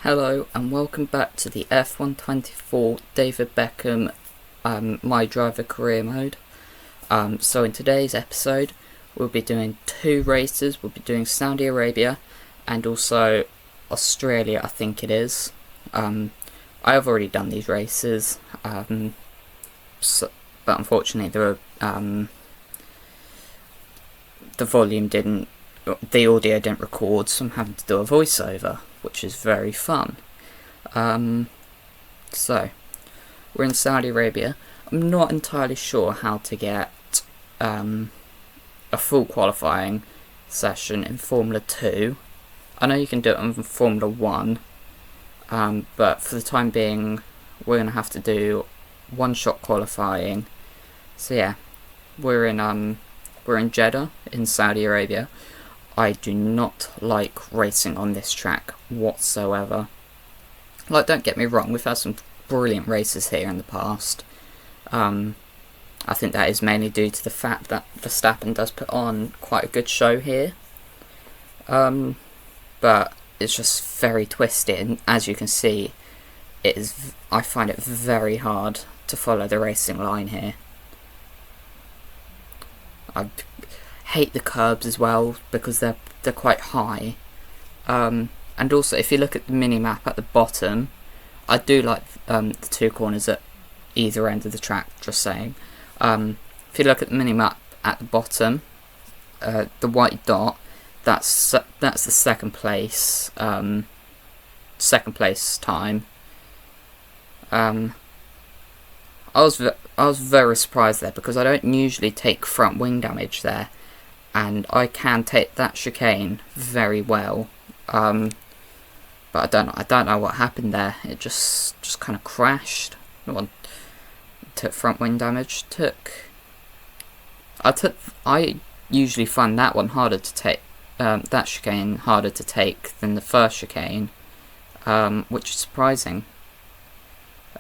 Hello and welcome back to the F124 David Beckham My Driver Career Mode. So in today's episode we'll be doing two races. We'll be doing Saudi Arabia and also Australia, I think it is. I have already done these races, but unfortunately the audio didn't record, so I'm having to do a voiceover, which is very fun. So we're in Saudi Arabia. I'm not entirely sure how to get a full qualifying session in Formula 2. I know you can do it in Formula 1, but for the time being we're going to have to do one-shot qualifying. So yeah, we're in Jeddah in Saudi Arabia. I do not like racing on this track whatsoever. Like, don't get me wrong, we've had some brilliant races here in the past. I think that is mainly due to the fact that Verstappen does put on quite a good show here. But it's just very twisted, and as you can see, I find it very hard to follow the racing line here. I hate the curbs as well because they're quite high, and also if you look at the mini map at the bottom, I do like the two corners at either end of the track. Just saying, if you look at the mini map at the bottom, the white dot, that's the second place time. I was very surprised there because I don't usually take front wing damage there, and I can take that chicane very well. But I don't know what happened there. It just kind of crashed. Took front wing damage. I usually find that one harder to take. That chicane harder to take than the first chicane, which is surprising.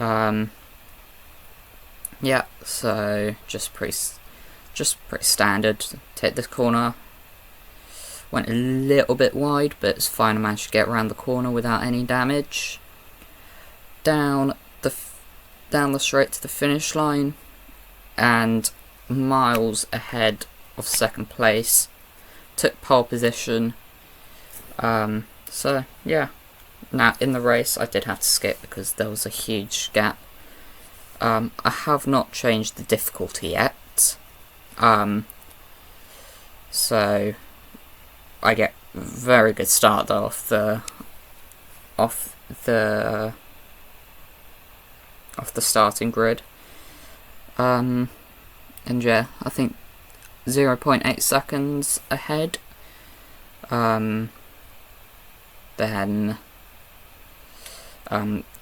Yeah, so just pretty standard. Take this corner. Went a little bit wide, but it's fine. I managed to get around the corner without any damage. Down the straight to the finish line, and miles ahead of second place. Took pole position. So yeah. Now in the race, I did have to skip because there was a huge gap. I have not changed the difficulty yet. So I get a very good start though off the starting grid. And yeah, I think 0.8 seconds ahead. Then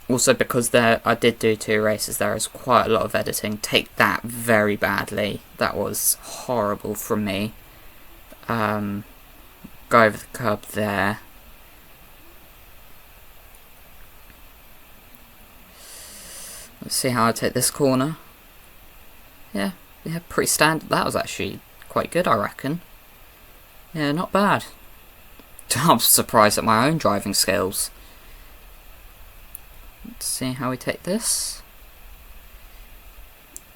also because I did do two races, there is quite a lot of editing. Take that very badly. That was horrible from me. Go over the curb there. Let's see how I take this corner. Yeah, pretty standard. That was actually quite good, I reckon. Yeah, not bad. I'm surprised at my own driving skills. Let's see how we take this.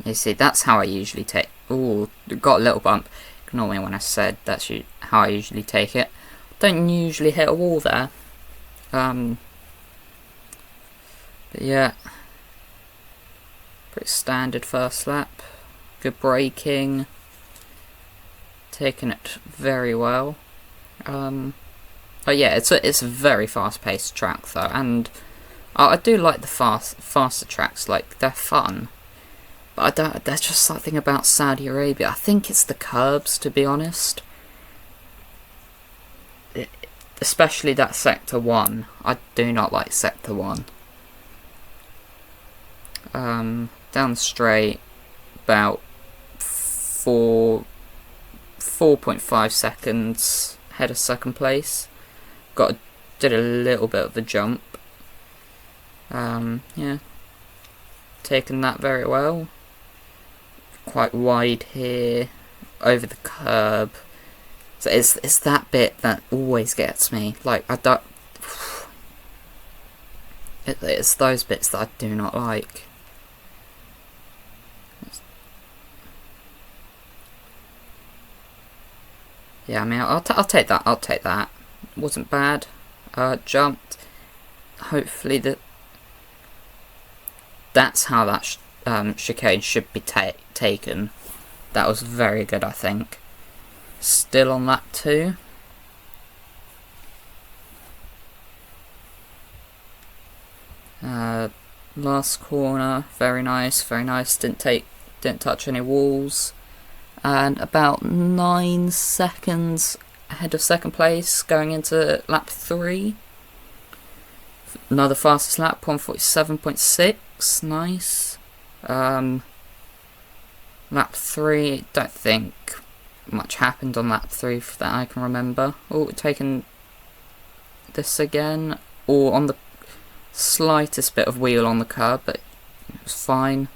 You see, that's how I usually take. Ooh, got a little bump. Ignore me when I said that's how I usually take it. Don't usually hit a wall there. But yeah, pretty standard first lap. Good braking. Taking it very well. But yeah, it's a very fast-paced track though, and I do like the faster tracks. Like, they're fun. But there's just something about Saudi Arabia. I think it's the curbs, to be honest. Especially that Sector 1. I do not like Sector 1. Down the straight, about 4.5 seconds ahead of second place. Did a little bit of a jump. Yeah. Taken that very well. Quite wide here, over the curb. So it's that bit that always gets me. Like, I don't. It's those bits that I do not like. Yeah, I mean, I'll take that. I'll take that. Wasn't bad. Jumped. Hopefully that's how that chicane should be taken. That was very good, I think. Still on lap 2. Last corner, very nice, very nice. Didn't touch any walls. And about 9 seconds ahead of second place, going into lap 3. Another fastest lap, 1:47.6, nice. Lap 3, don't think much happened on lap 3 that I can remember. Oh, taking this again, or on the slightest bit of wheel on the curb, but it was fine.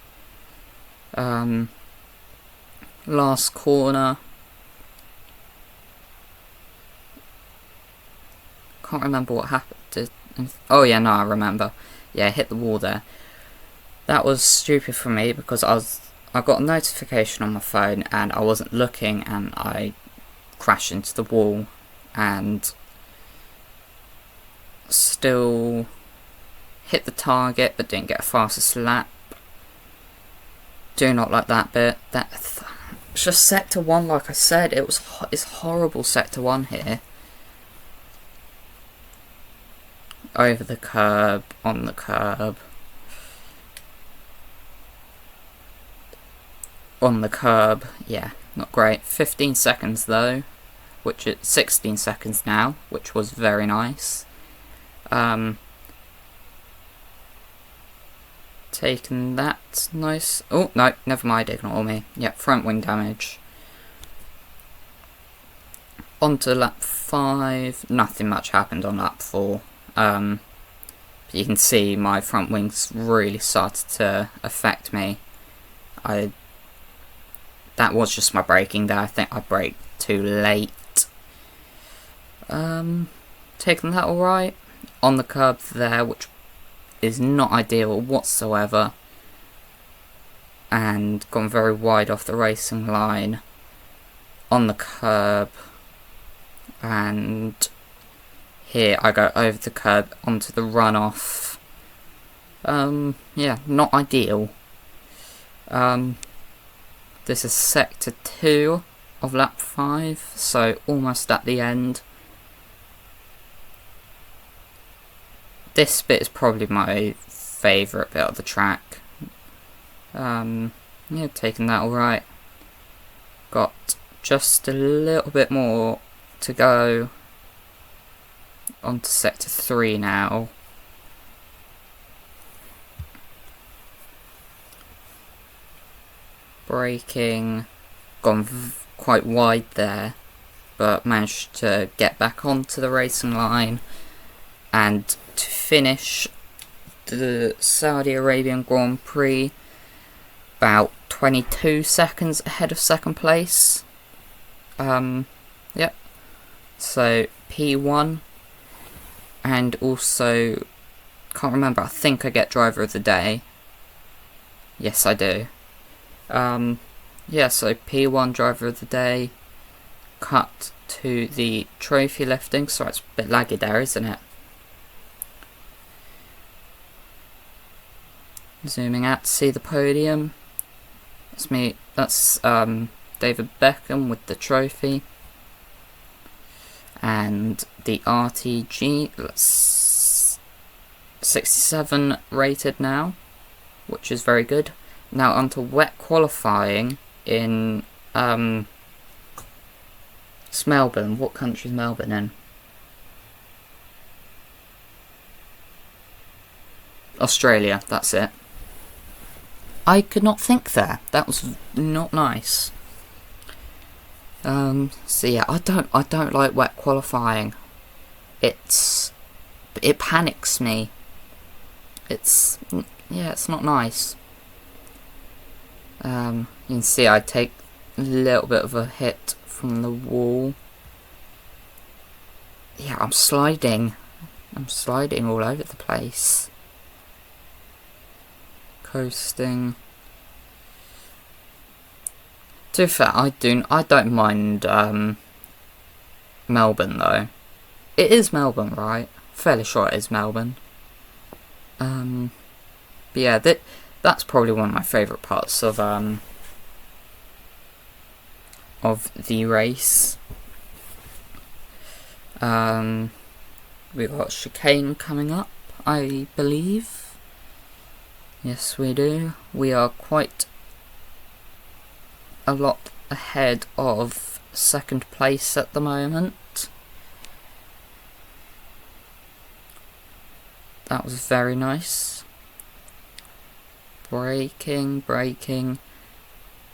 Last corner, can't remember what happened. Oh yeah, no, I remember. Yeah, I hit the wall there. That was stupid for me because I got a notification on my phone and I wasn't looking, and I crashed into the wall and still hit the target but didn't get a fastest lap. Do not like that bit. It's just sector 1, like I said. It's horrible sector 1 here. Over the curb, on the curb. On the curb, yeah, not great. 15 seconds though, which is 16 seconds now, which was very nice. Taking that, nice. Oh, no, never mind, ignore me. Yep, front wing damage. On to lap 5, nothing much happened on lap 4. You can see my front wings really started to affect me. That was just my braking there. I think I braked too late. Taking that alright. On the curb there, which is not ideal whatsoever. And gone very wide off the racing line. On the curb. And here I go over the curb onto the runoff. Yeah, not ideal. This is sector 2 of lap 5, so almost at the end. This bit is probably my favourite bit of the track. Yeah, taking that alright. Got just a little bit more to go. On to sector 3 now. Braking, gone quite wide there, but managed to get back onto the racing line and to finish the Saudi Arabian Grand Prix about 22 seconds ahead of second place. Yep. So P1, and also can't remember. I think I get driver of the day. Yes, I do. Yeah, so P1 driver of the day. Cut to the trophy lifting. Sorry, it's a bit laggy there, isn't it? Zooming out to see the podium. That's me. That's David Beckham with the trophy. And the RTG, that's 67 rated now, which is very good. Now onto wet qualifying in it's Melbourne. What country is Melbourne in? Australia, that's it. I could not think there. That was not nice. So yeah, I don't like wet qualifying. It panics me. It's not nice. You can see I take a little bit of a hit from the wall. Yeah, I'm sliding all over the place. coasting. To be fair, I don't mind Melbourne though. It is Melbourne, right? Fairly sure it is Melbourne. But yeah, that's probably one of my favourite parts of the race. We got chicane coming up, I believe. Yes, we do. We are quite a lot ahead of second place at the moment. That was very nice. Braking.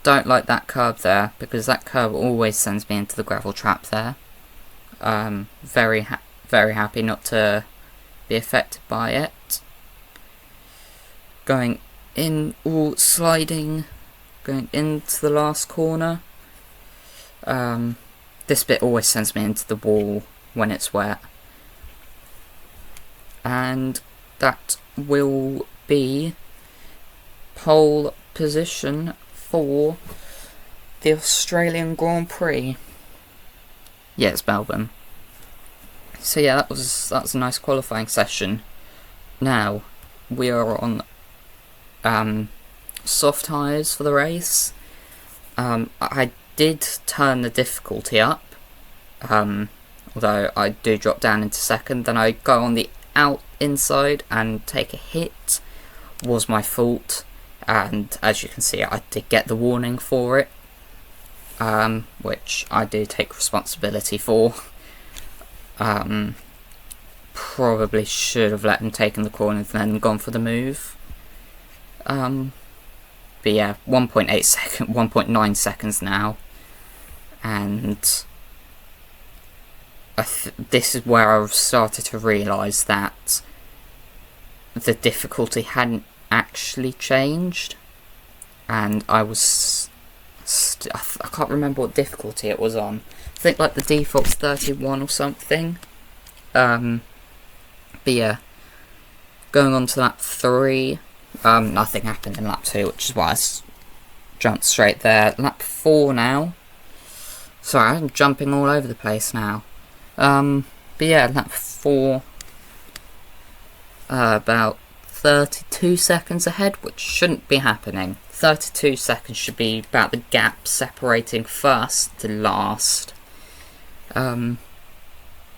Don't like that curb there, because that curb always sends me into the gravel trap there. Very happy not to be affected by it. Going in, sliding, going into the last corner. This bit always sends me into the wall when it's wet. And that will be pole position for the Australian Grand Prix. Yeah, it's Melbourne. So yeah, that was a nice qualifying session. Now we are on soft tyres for the race. I did turn the difficulty up, although I do drop down into second. Then I go on the inside and take a hit. Was my fault, and as you can see, I did get the warning for it, which I do take responsibility for. Probably should have let him take in the corner and then gone for the move. But yeah, 1.9 seconds now, and this is where I've started to realise that the difficulty hadn't actually changed, and I was I can't remember what difficulty it was on. I think like the default's 31 or something. But yeah, going on to lap 3, nothing happened in lap 2, which is why I jumped straight there. Lap 4 now. Sorry, I'm jumping all over the place now. But yeah, lap 4, about 32 seconds ahead, which shouldn't be happening. 32 seconds should be about the gap separating first to last. But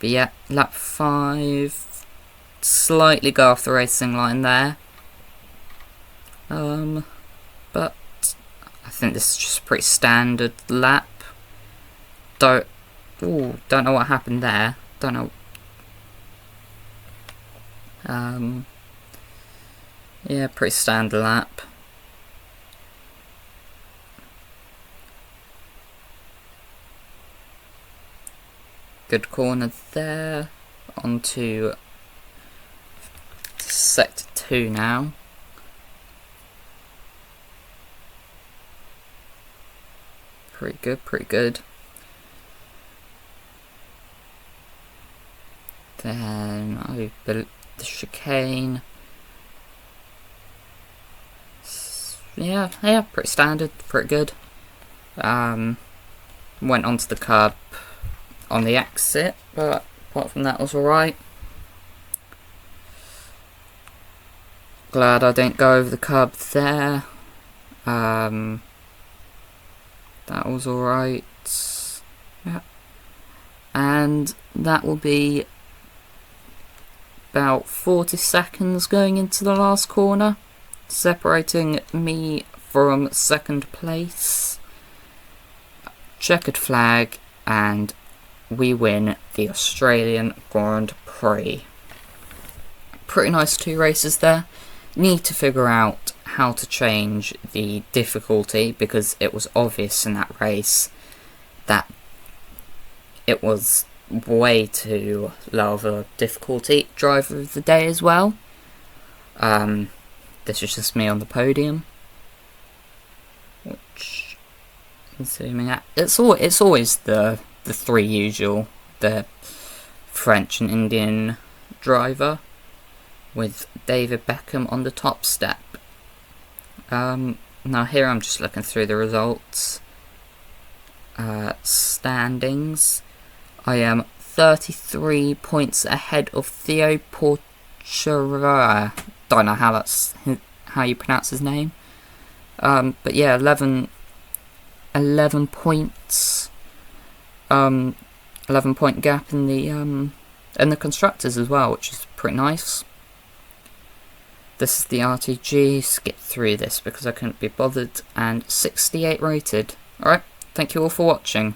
yeah, lap 5, slightly go off the racing line there. But I think this is just a pretty standard lap. Don't know what happened there. Don't know. Yeah, pretty standard lap. Good corner there. Onto sector 2 now. Pretty good. Then the chicane. Yeah, pretty standard, pretty good. Went onto the curb on the exit, but apart from that was alright. Glad I didn't go over the curb there. That was alright. Yeah. And that will be about 40 seconds going into the last corner, separating me from second place. Checkered flag, and we win the Australian Grand Prix. Pretty nice 2 races there. Need to figure out how to change the difficulty, because it was obvious in that race that it was way too low of a difficulty. Driver of the day as well. This is just me on the podium, which, zooming at, it's always the 3 usual, the French and Indian driver, with David Beckham on the top step. Now here I'm just looking through the results. Standings. I am 33 points ahead of Theo Porchera. Don't know how you pronounce his name. But yeah, 11 points. 11-point gap in the constructors as well, which is pretty nice. This is the RTG. Skip through this because I couldn't be bothered. And 68 rated. Alright, thank you all for watching.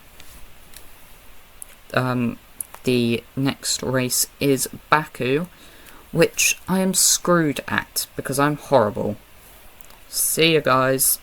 The next race is Baku, which I am screwed at because I'm horrible. See you guys.